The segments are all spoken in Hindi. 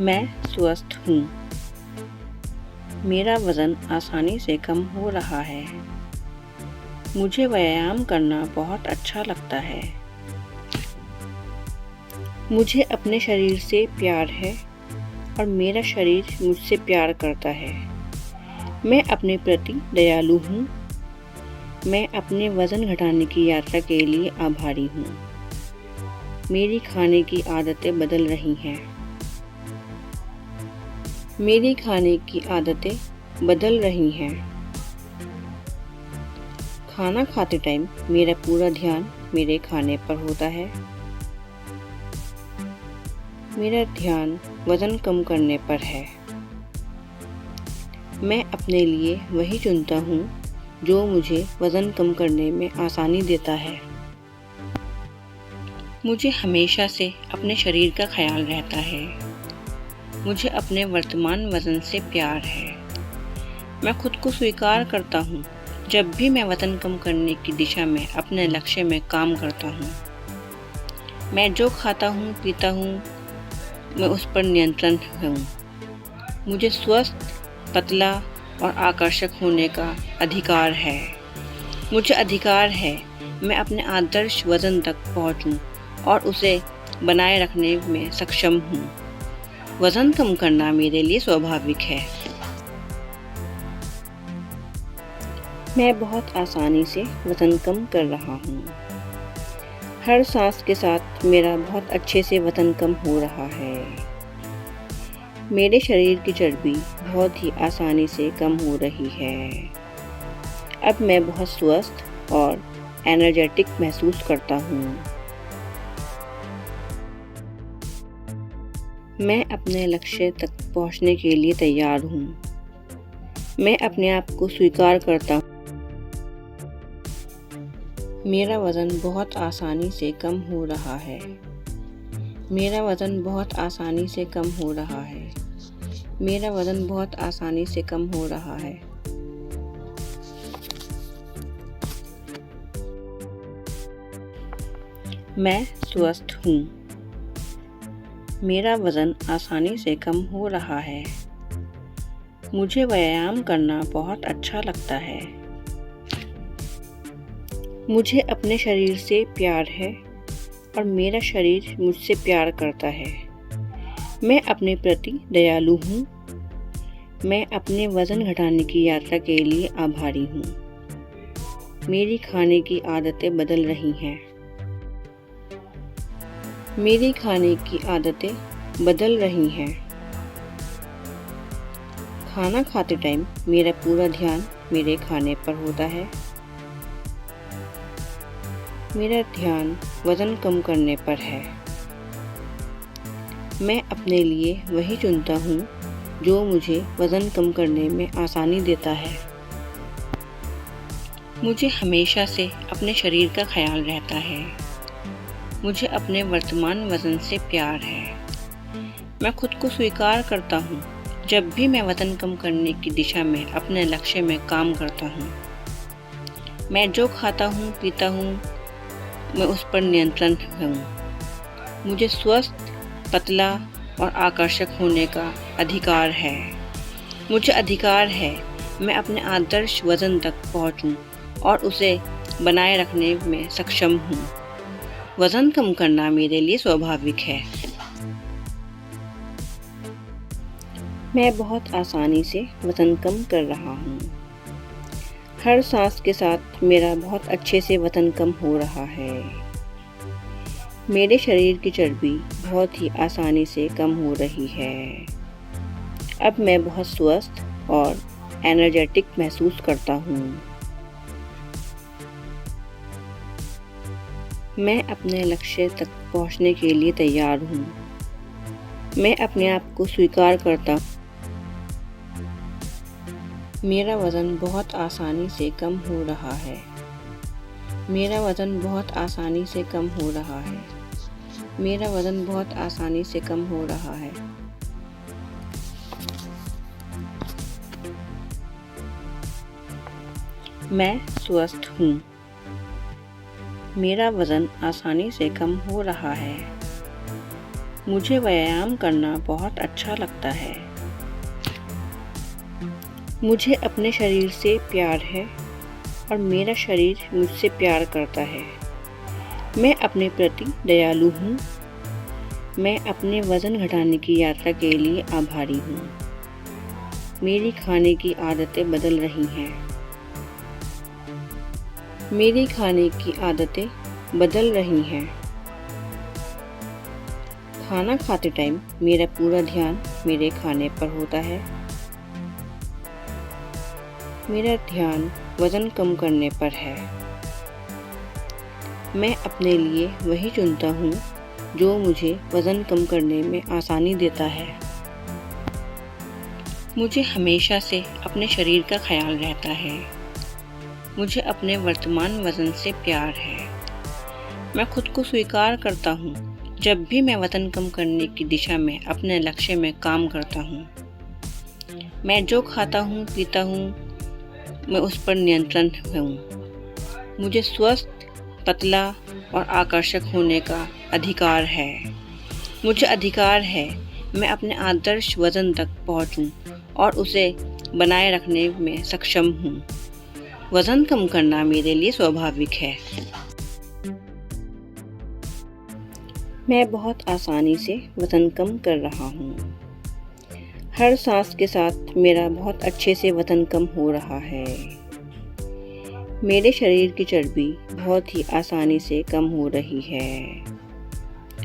मैं स्वस्थ हूँ। मेरा वज़न आसानी से कम हो रहा है। मुझे व्यायाम करना बहुत अच्छा लगता है। मुझे अपने शरीर से प्यार है और मेरा शरीर मुझसे प्यार करता है। मैं अपने प्रति दयालु हूँ। मैं अपने वज़न घटाने की यात्रा के लिए आभारी हूँ। मेरी खाने की आदतें बदल रही हैं। मेरी खाने की आदतें बदल रही हैं। खाना खाते टाइम मेरा पूरा ध्यान मेरे खाने पर होता है। मेरा ध्यान वज़न कम करने पर है। मैं अपने लिए वही चुनता हूँ जो मुझे वज़न कम करने में आसानी देता है। मुझे हमेशा से अपने शरीर का ख्याल रहता है। मुझे अपने वर्तमान वज़न से प्यार है। मैं खुद को स्वीकार करता हूँ। जब भी मैं वज़न कम करने की दिशा में अपने लक्ष्य में काम करता हूँ। मैं जो खाता हूँ पीता हूँ मैं उस पर नियंत्रण हूँ। मुझे स्वस्थ, पतला और आकर्षक होने का अधिकार है। मुझे अधिकार है मैं अपने आदर्श वज़न तक पहुँचूँ और उसे बनाए रखने में सक्षम हूँ। वज़न कम करना मेरे लिए स्वाभाविक है। मैं बहुत आसानी से वज़न कम कर रहा हूँ। हर सांस के साथ मेरा बहुत अच्छे से वज़न कम हो रहा है। मेरे शरीर की चर्बी बहुत ही आसानी से कम हो रही है। अब मैं बहुत स्वस्थ और एनर्जेटिक महसूस करता हूँ। मैं अपने लक्ष्य तक पहुँचने के लिए तैयार हूँ। मैं अपने आप को स्वीकार करता हूँ। मेरा वज़न बहुत आसानी से कम हो रहा है। मेरा वज़न बहुत आसानी से कम हो रहा है। मेरा वज़न बहुत आसानी से कम हो रहा है। मैं स्वस्थ हूँ। मेरा वज़न आसानी से कम हो रहा है। मुझे व्यायाम करना बहुत अच्छा लगता है। मुझे अपने शरीर से प्यार है और मेरा शरीर मुझसे प्यार करता है। मैं अपने प्रति दयालु हूँ। मैं अपने वज़न घटाने की यात्रा के लिए आभारी हूँ। मेरी खाने की आदतें बदल रही हैं। मेरी खाने की आदतें बदल रही हैं। खाना खाते टाइम मेरा पूरा ध्यान मेरे खाने पर होता है। मेरा ध्यान वज़न कम करने पर है। मैं अपने लिए वही चुनता हूँ जो मुझे वज़न कम करने में आसानी देता है। मुझे हमेशा से अपने शरीर का ख्याल रहता है। मुझे अपने वर्तमान वज़न से प्यार है। मैं खुद को स्वीकार करता हूँ। जब भी मैं वज़न कम करने की दिशा में अपने लक्ष्य में काम करता हूँ। मैं जो खाता हूँ पीता हूँ मैं उस पर नियंत्रण हूँ। मुझे स्वस्थ, पतला और आकर्षक होने का अधिकार है। मुझे अधिकार है मैं अपने आदर्श वज़न तक पहुँचूँ और उसे बनाए रखने में सक्षम हूँ। वज़न कम करना मेरे लिए स्वाभाविक है। मैं बहुत आसानी से वज़न कम कर रहा हूँ। हर सांस के साथ मेरा बहुत अच्छे से वज़न कम हो रहा है। मेरे शरीर की चर्बी बहुत ही आसानी से कम हो रही है। अब मैं बहुत स्वस्थ और एनर्जेटिक महसूस करता हूँ। मैं अपने लक्ष्य तक पहुँचने के लिए तैयार हूँ। मैं अपने आप को स्वीकार करता हूँ। मेरा वज़न बहुत आसानी से कम हो रहा है। मेरा वज़न बहुत आसानी से कम हो रहा है। मेरा वज़न बहुत आसानी से कम हो रहा है। मैं स्वस्थ हूँ। मेरा वज़न आसानी से कम हो रहा है। मुझे व्यायाम करना बहुत अच्छा लगता है। मुझे अपने शरीर से प्यार है और मेरा शरीर मुझसे प्यार करता है। मैं अपने प्रति दयालु हूँ। मैं अपने वज़न घटाने की यात्रा के लिए आभारी हूँ। मेरी खाने की आदतें बदल रही हैं। मेरी खाने की आदतें बदल रही हैं। खाना खाते टाइम मेरा पूरा ध्यान मेरे खाने पर होता है। मेरा ध्यान वज़न कम करने पर है। मैं अपने लिए वही चुनता हूँ जो मुझे वज़न कम करने में आसानी देता है। मुझे हमेशा से अपने शरीर का ख्याल रहता है। मुझे अपने वर्तमान वज़न से प्यार है। मैं खुद को स्वीकार करता हूँ जब भी मैं वज़न कम करने की दिशा में अपने लक्ष्य में काम करता हूँ। मैं जो खाता हूँ पीता हूँ मैं उस पर नियंत्रण हूँ। मुझे स्वस्थ, पतला और आकर्षक होने का अधिकार है। मुझे अधिकार है मैं अपने आदर्श वज़न तक पहुँचूँ और उसे बनाए रखने में सक्षम हूँ। वज़न कम करना मेरे लिए स्वाभाविक है। मैं बहुत आसानी से वज़न कम कर रहा हूँ। हर सांस के साथ मेरा बहुत अच्छे से वज़न कम हो रहा है। मेरे शरीर की चर्बी बहुत ही आसानी से कम हो रही है।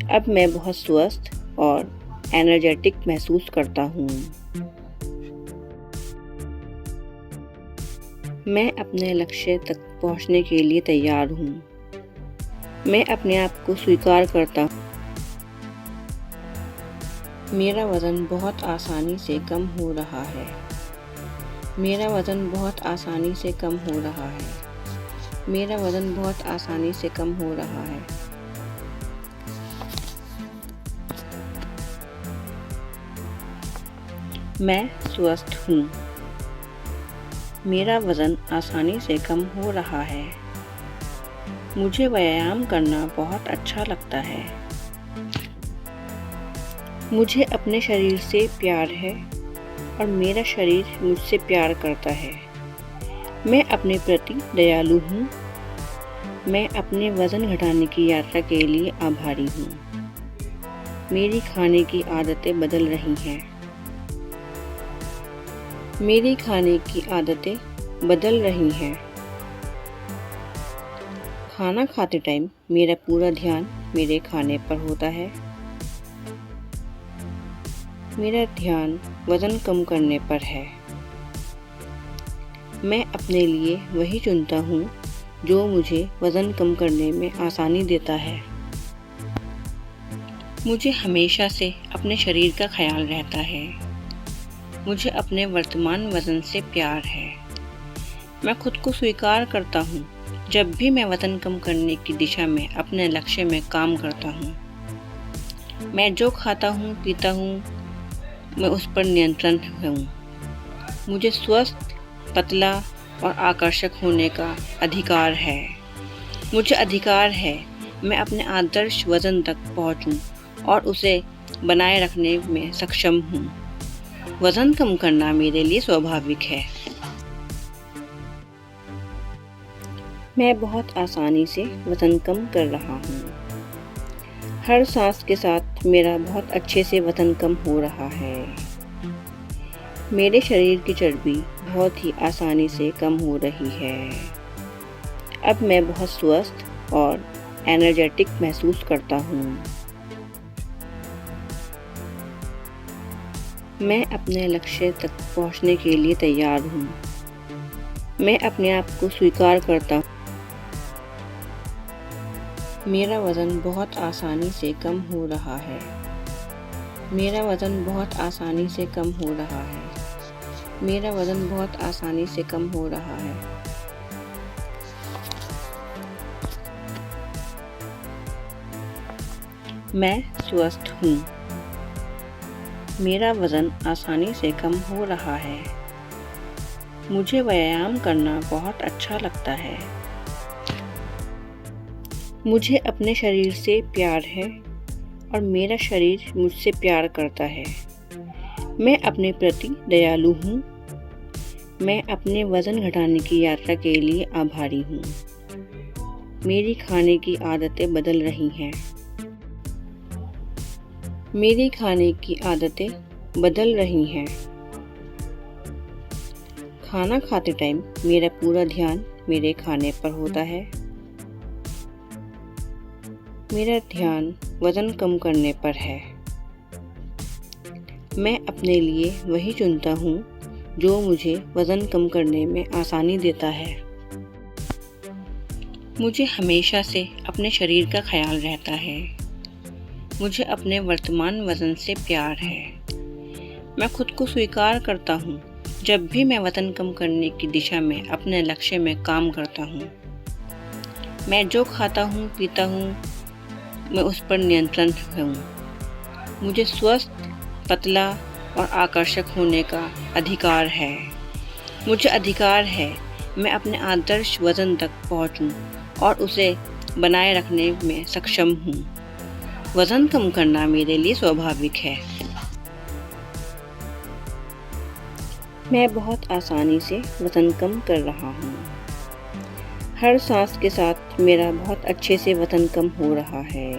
अब मैं बहुत स्वस्थ और एनर्जेटिक महसूस करता हूँ। मैं अपने लक्ष्य तक पहुँचने के लिए तैयार हूँ। मैं अपने आप को स्वीकार करता हूँ। मेरा वज़न बहुत आसानी से कम हो रहा है। मेरा वज़न बहुत आसानी से कम हो रहा है। मेरा वज़न बहुत आसानी से कम हो रहा है। मैं स्वस्थ हूँ। मेरा वज़न आसानी से कम हो रहा है। मुझे व्यायाम करना बहुत अच्छा लगता है। मुझे अपने शरीर से प्यार है और मेरा शरीर मुझसे प्यार करता है। मैं अपने प्रति दयालु हूँ। मैं अपने वज़न घटाने की यात्रा के लिए आभारी हूँ। मेरी खाने की आदतें बदल रही हैं। मेरी खाने की आदतें बदल रही हैं। खाना खाते टाइम मेरा पूरा ध्यान मेरे खाने पर होता है। मेरा ध्यान वज़न कम करने पर है। मैं अपने लिए वही चुनता हूँ जो मुझे वज़न कम करने में आसानी देता है। मुझे हमेशा से अपने शरीर का ख्याल रहता है। मुझे अपने वर्तमान वज़न से प्यार है। मैं खुद को स्वीकार करता हूँ जब भी मैं वज़न कम करने की दिशा में अपने लक्ष्य में काम करता हूँ। मैं जो खाता हूँ पीता हूँ मैं उस पर नियंत्रण हूँ। मुझे स्वस्थ, पतला और आकर्षक होने का अधिकार है। मुझे अधिकार है मैं अपने आदर्श वज़न तक पहुँचूँ और उसे बनाए रखने में सक्षम हूँ। वज़न कम करना मेरे लिए स्वाभाविक है। मैं बहुत आसानी से वज़न कम कर रहा हूँ। हर सांस के साथ मेरा बहुत अच्छे से वज़न कम हो रहा है। मेरे शरीर की चर्बी बहुत ही आसानी से कम हो रही है। अब मैं बहुत स्वस्थ और एनर्जेटिक महसूस करता हूँ। मैं अपने लक्ष्य तक पहुँचने के लिए तैयार हूँ। मैं अपने आप को स्वीकार करता हूँ। मेरा वज़न बहुत आसानी से कम हो रहा है। मेरा वज़न बहुत आसानी से कम हो रहा है। मेरा वज़न बहुत आसानी से कम हो रहा है। मैं स्वस्थ हूँ। मेरा वज़न आसानी से कम हो रहा है। मुझे व्यायाम करना बहुत अच्छा लगता है। मुझे अपने शरीर से प्यार है और मेरा शरीर मुझसे प्यार करता है। मैं अपने प्रति दयालु हूँ। मैं अपने वज़न घटाने की यात्रा के लिए आभारी हूँ। मेरी खाने की आदतें बदल रही हैं। मेरी खाने की आदतें बदल रही हैं। खाना खाते टाइम मेरा पूरा ध्यान मेरे खाने पर होता है। मेरा ध्यान वज़न कम करने पर है। मैं अपने लिए वही चुनता हूँ जो मुझे वज़न कम करने में आसानी देता है। मुझे हमेशा से अपने शरीर का ख्याल रहता है। मुझे अपने वर्तमान वज़न से प्यार है। मैं खुद को स्वीकार करता हूँ जब भी मैं वज़न कम करने की दिशा में अपने लक्ष्य में काम करता हूँ। मैं जो खाता हूँ पीता हूँ मैं उस पर नियंत्रण हूँ। मुझे स्वस्थ, पतला और आकर्षक होने का अधिकार है। मुझे अधिकार है मैं अपने आदर्श वज़न तक पहुँचूँ और उसे बनाए रखने में सक्षम हूँ। वज़न कम करना मेरे लिए स्वाभाविक है। मैं बहुत आसानी से वज़न कम कर रहा हूँ। हर सांस के साथ मेरा बहुत अच्छे से वज़न कम हो रहा है।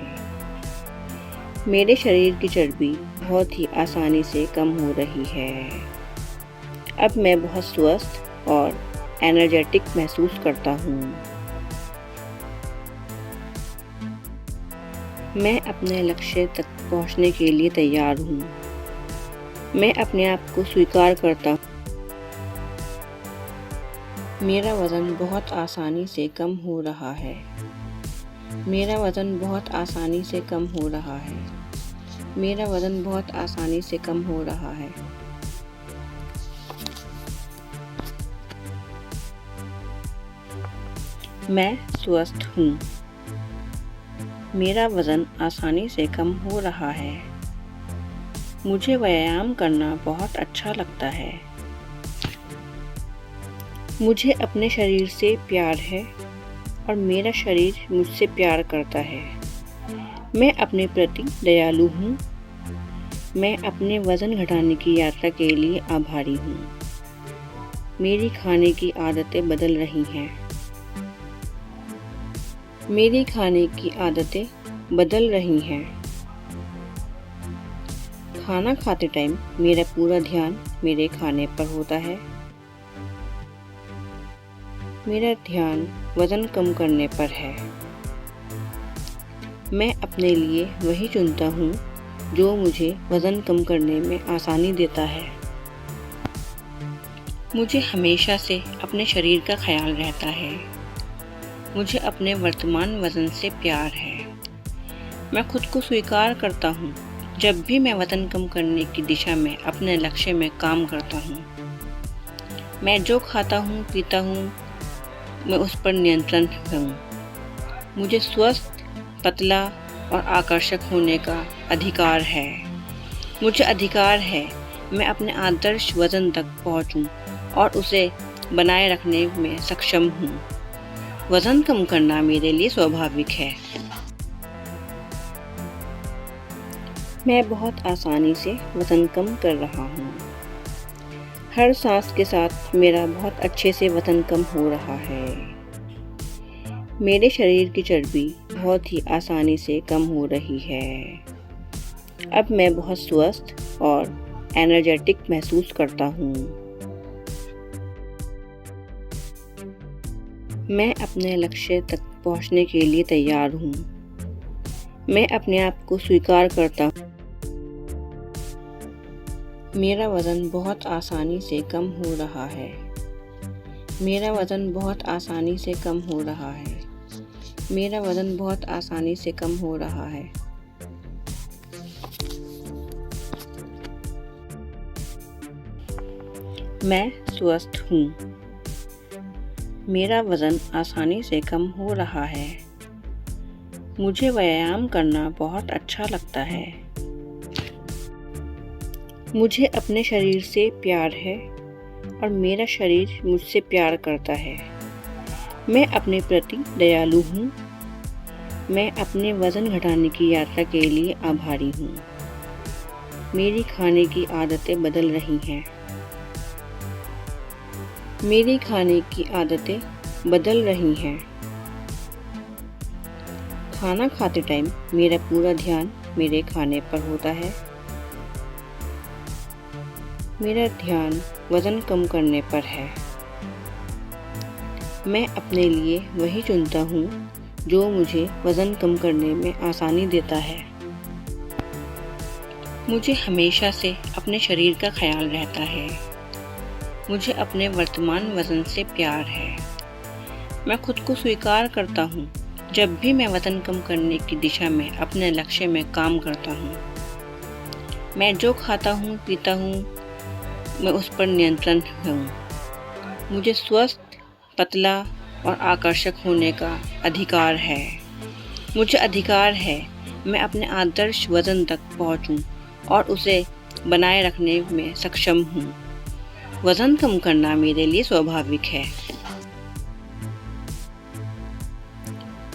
मेरे शरीर की चर्बी बहुत ही आसानी से कम हो रही है। अब मैं बहुत स्वस्थ और एनर्जेटिक महसूस करता हूँ। मैं अपने लक्ष्य तक पहुँचने के लिए तैयार हूँ। मैं अपने आप को स्वीकार करता हूँ। मेरा वज़न बहुत आसानी से कम हो रहा है। मेरा वज़न बहुत आसानी से कम हो रहा है। मेरा वज़न बहुत आसानी से कम हो रहा है। मैं स्वस्थ हूँ। मेरा वज़न आसानी से कम हो रहा है। मुझे व्यायाम करना बहुत अच्छा लगता है। मुझे अपने शरीर से प्यार है और मेरा शरीर मुझसे प्यार करता है। मैं अपने प्रति दयालु हूँ। मैं अपने वज़न घटाने की यात्रा के लिए आभारी हूँ। मेरी खाने की आदतें बदल रही हैं। मेरी खाने की आदतें बदल रही हैं। खाना खाते टाइम मेरा पूरा ध्यान मेरे खाने पर होता है। मेरा ध्यान वज़न कम करने पर है। मैं अपने लिए वही चुनता हूँ जो मुझे वज़न कम करने में आसानी देता है। मुझे हमेशा से अपने शरीर का ख्याल रहता है। मुझे अपने वर्तमान वज़न से प्यार है। मैं खुद को स्वीकार करता हूँ जब भी मैं वज़न कम करने की दिशा में अपने लक्ष्य में काम करता हूँ। मैं जो खाता हूँ पीता हूँ मैं उस पर नियंत्रण हूँ। मुझे स्वस्थ, पतला और आकर्षक होने का अधिकार है। मुझे अधिकार है मैं अपने आदर्श वज़न तक पहुँचूँ और उसे बनाए रखने में सक्षम हूँ। वज़न कम करना मेरे लिए स्वाभाविक है। मैं बहुत आसानी से वज़न कम कर रहा हूँ। हर सांस के साथ मेरा बहुत अच्छे से वज़न कम हो रहा है। मेरे शरीर की चर्बी बहुत ही आसानी से कम हो रही है। अब मैं बहुत स्वस्थ और एनर्जेटिक महसूस करता हूँ। मैं अपने लक्ष्य तक पहुँचने के लिए तैयार हूँ। मैं अपने आप को स्वीकार करता हूँ। मेरा वज़न बहुत आसानी से कम हो रहा है। मेरा वज़न बहुत आसानी से कम हो रहा है। मेरा वज़न बहुत आसानी से कम हो रहा है। मैं स्वस्थ हूँ। मेरा वज़न आसानी से कम हो रहा है। मुझे व्यायाम करना बहुत अच्छा लगता है। मुझे अपने शरीर से प्यार है और मेरा शरीर मुझसे प्यार करता है। मैं अपने प्रति दयालु हूँ। मैं अपने वज़न घटाने की यात्रा के लिए आभारी हूँ। मेरी खाने की आदतें बदल रही हैं। मेरी खाने की आदतें बदल रही हैं। खाना खाते टाइम मेरा पूरा ध्यान मेरे खाने पर होता है। मेरा ध्यान वज़न कम करने पर है। मैं अपने लिए वही चुनता हूँ जो मुझे वज़न कम करने में आसानी देता है। मुझे हमेशा से अपने शरीर का ख्याल रहता है। मुझे अपने वर्तमान वज़न से प्यार है। मैं खुद को स्वीकार करता हूँ जब भी मैं वज़न कम करने की दिशा में अपने लक्ष्य में काम करता हूँ। मैं जो खाता हूँ पीता हूँ मैं उस पर नियंत्रण हूँ। मुझे स्वस्थ, पतला और आकर्षक होने का अधिकार है। मुझे अधिकार है मैं अपने आदर्श वज़न तक पहुँचूँ और उसे बनाए रखने में सक्षम हूँ। वज़न कम करना मेरे लिए स्वाभाविक है।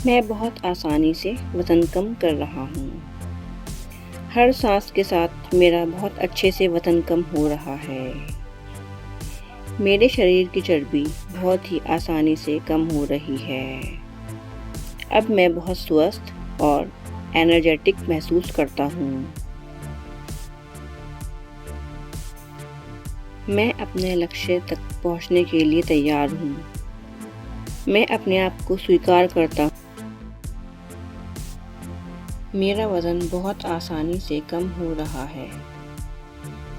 मैं बहुत आसानी से वज़न कम कर रहा हूँ। हर सांस के साथ मेरा बहुत अच्छे से वज़न कम हो रहा है। मेरे शरीर की चर्बी बहुत ही आसानी से कम हो रही है। अब मैं बहुत स्वस्थ और एनर्जेटिक महसूस करता हूँ। मैं अपने लक्ष्य तक पहुँचने के लिए तैयार हूँ। मैं अपने आप को स्वीकार करता हूँ। मेरा वज़न बहुत आसानी से कम हो रहा है।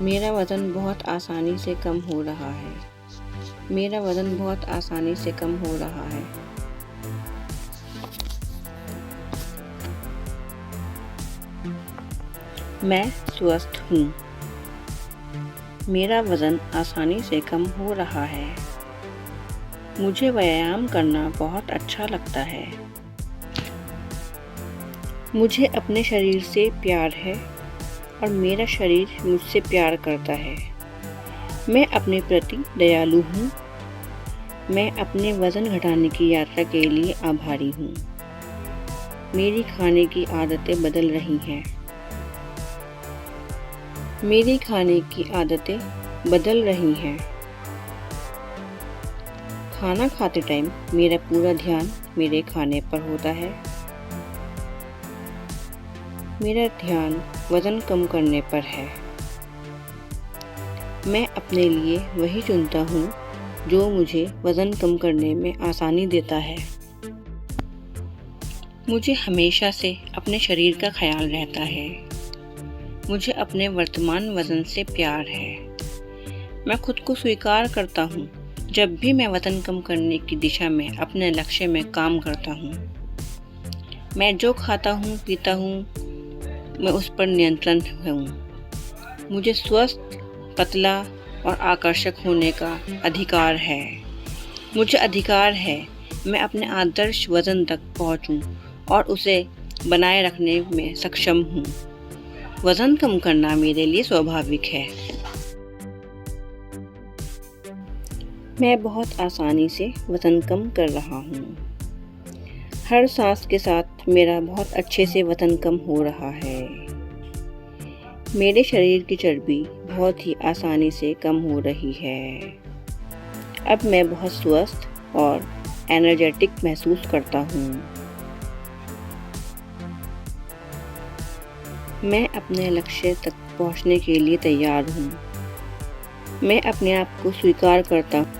मेरा वज़न बहुत आसानी से कम हो रहा है। मेरा वज़न बहुत आसानी से कम हो रहा है। मैं स्वस्थ हूँ। मेरा वज़न आसानी से कम हो रहा है। मुझे व्यायाम करना बहुत अच्छा लगता है। मुझे अपने शरीर से प्यार है और मेरा शरीर मुझसे प्यार करता है। मैं अपने प्रति दयालु हूँ। मैं अपने वज़न घटाने की यात्रा के लिए आभारी हूँ। मेरी खाने की आदतें बदल रही हैं। मेरी खाने की आदतें बदल रही हैं। खाना खाते टाइम मेरा पूरा ध्यान मेरे खाने पर होता है। मेरा ध्यान वज़न कम करने पर है। मैं अपने लिए वही चुनता हूँ जो मुझे वज़न कम करने में आसानी देता है। मुझे हमेशा से अपने शरीर का ख्याल रहता है। मुझे अपने वर्तमान वज़न से प्यार है। मैं खुद को स्वीकार करता हूँ जब भी मैं वज़न कम करने की दिशा में अपने लक्ष्य में काम करता हूँ। मैं जो खाता हूँ पीता हूँ मैं उस पर नियंत्रण हूँ। मुझे स्वस्थ, पतला और आकर्षक होने का अधिकार है। मुझे अधिकार है मैं अपने आदर्श वज़न तक पहुँचूँ और उसे बनाए रखने में सक्षम हूँ। वज़न कम करना मेरे लिए स्वाभाविक है। मैं बहुत आसानी से वज़न कम कर रहा हूँ। हर सांस के साथ मेरा बहुत अच्छे से वज़न कम हो रहा है। मेरे शरीर की चर्बी बहुत ही आसानी से कम हो रही है। अब मैं बहुत स्वस्थ और एनर्जेटिक महसूस करता हूँ। मैं अपने लक्ष्य तक पहुँचने के लिए तैयार हूँ। मैं अपने आप को स्वीकार करता हूँ।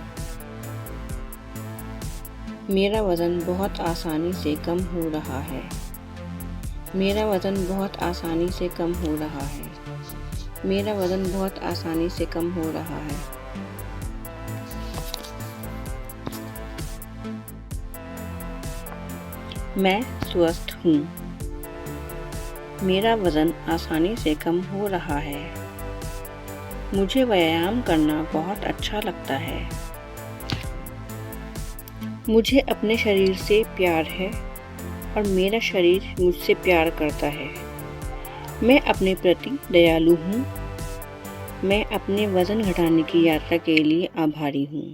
मेरा वज़न बहुत आसानी से कम हो रहा है। मेरा वज़न बहुत आसानी से कम हो रहा है। मेरा वज़न बहुत आसानी से कम हो रहा है। मैं स्वस्थ हूँ। मेरा वज़न आसानी से कम हो रहा है। मुझे व्यायाम करना बहुत अच्छा लगता है। मुझे अपने शरीर से प्यार है और मेरा शरीर मुझसे प्यार करता है। मैं अपने प्रति दयालु हूँ। मैं अपने वज़न घटाने की यात्रा के लिए आभारी हूँ।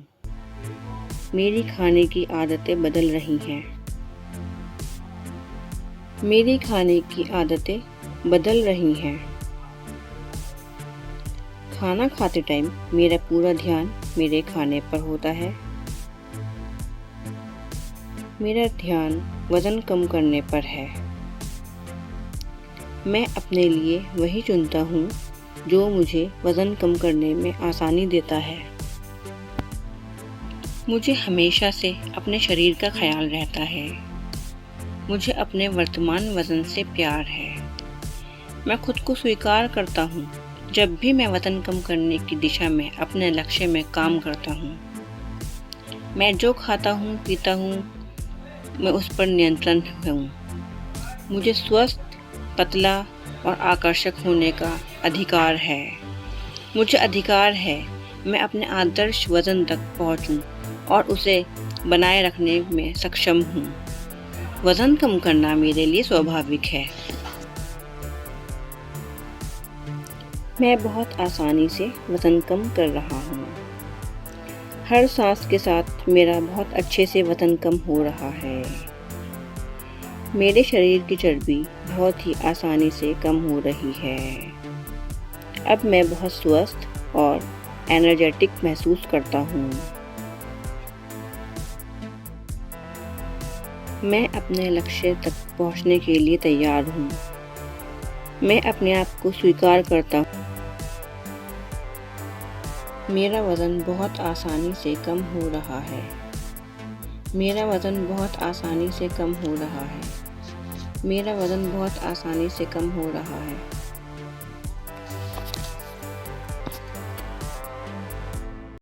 मेरी खाने की आदतें बदल रही हैं। मेरी खाने की आदतें बदल रही हैं। खाना खाते टाइम मेरा पूरा ध्यान मेरे खाने पर होता है। मेरा ध्यान वज़न कम करने पर है। मैं अपने लिए वही चुनता हूँ जो मुझे वज़न कम करने में आसानी देता है। मुझे हमेशा से अपने शरीर का ख्याल रहता है। मुझे अपने वर्तमान वज़न से प्यार है। मैं खुद को स्वीकार करता हूँ जब भी मैं वज़न कम करने की दिशा में अपने लक्ष्य में काम करता हूँ। मैं जो खाता हूँ पीता हूँ मैं उस पर नियंत्रण हूँ। मुझे स्वस्थ, पतला और आकर्षक होने का अधिकार है। मुझे अधिकार है मैं अपने आदर्श वज़न तक पहुँचूँ और उसे बनाए रखने में सक्षम हूँ। वज़न कम करना मेरे लिए स्वाभाविक है। मैं बहुत आसानी से वज़न कम कर रहा हूँ। हर सांस के साथ मेरा बहुत अच्छे से वज़न कम हो रहा है। मेरे शरीर की चर्बी बहुत ही आसानी से कम हो रही है। अब मैं बहुत स्वस्थ और एनर्जेटिक महसूस करता हूँ। मैं अपने लक्ष्य तक पहुँचने के लिए तैयार हूँ। मैं अपने आप को स्वीकार करता हूँ। मेरा वज़न बहुत आसानी से कम हो रहा है। मेरा वज़न बहुत आसानी से कम हो रहा है। मेरा वज़न बहुत आसानी से कम हो रहा है।